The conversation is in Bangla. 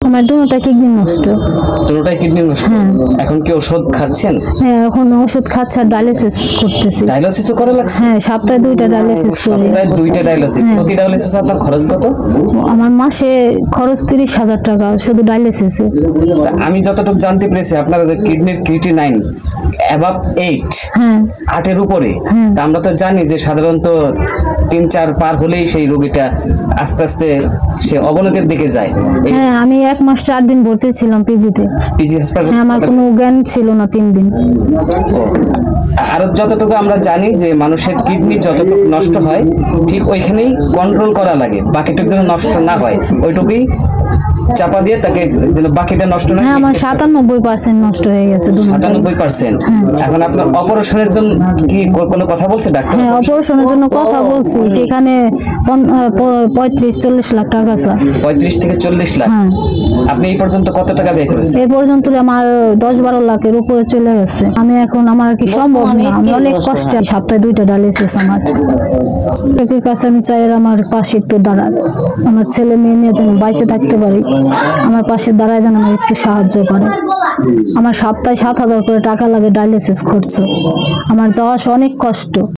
আমার দুটোটা কিডনি নষ্ট। দুটোটাই কিডনি নষ্ট? হ্যাঁ। এখন কি ওষুধ খাচ্ছেন? হ্যাঁ, এখন ওষুধ খাচ্ছি আর ডায়ালিসিস করতেছি। ডায়ালিসিসও করা লাগছে? হ্যাঁ, সপ্তাহে 2টা ডায়ালিসিস করি। সপ্তাহে 2টা ডায়ালিসিস? প্রতি ডায়ালিসিস আপনার খরচ কত? আমার মাসে খরচ 30,000 টাকা শুধু ডায়ালিসিসে। আমি যতটুকু জানতে পেরেছি আপনার কিডনির ক্রিয়েটিনাইন অ্যাবাভ 8। হ্যাঁ, 8-এর উপরে। তা আমরা তো জানি যে সাধারণত 3-4 পার হলেই সেই রোগীটা আস্তে আস্তে সে অবনতির দিকে যায়। হ্যাঁ, আমি 1 মাস 4 দিন ভর্তি ছিলাম পিজিতে। পিজি হাসপাতাল? হ্যাঁ, আমার কোনো জ্ঞান ছিল না 3 দিন। আর যতটুকু আমরা জানি যে মানুষের কিডনি যতটুকু নষ্ট হয় ঠিক ওইখানেই কন্ট্রোল করা লাগে, বাকিটুকু যেন নষ্ট না হয় ওইটুকুই চাপা দিয়ে তাকে যেন বাকিটা নষ্ট না হয়। হ্যাঁ, আমার 97% নষ্ট হয়ে গেছে। 97%? এখন আপনার অপারেশনের জন্য কি কোনো কথা বলছে ডাক্তার? হ্যাঁ, অপারেশনের জন্য কথা বলছি, সেখানে 35-40 লাখ টাকা স্যার। 35 থেকে 40 লাখ? হ্যাঁ। আপনি এই পর্যন্ত কত টাকা ব্যয় করেছেন? এই পর্যন্ত আমার 10-12 লাখের উপরে চলে গেছে। আমি এখন আমার কি সম্ভব না, আমি অনেক কষ্টে। সপ্তাহে 2টা ডায়ালিসিস আমার। লোকের কাছে আমি চাই আমার পাশে একটু দাঁড়ান, আমার ছেলে মেয়ে নিয়ে যেন বাইসে থাকতে পারি, আমার পাশে দাঁড়ায় যেন আমার একটু সাহায্য করে। আমার সপ্তাহে 7,000 করে টাকা লাগে ডায়ালিসিস খরচ। আমার যাওয়া আসা অনেক কষ্ট।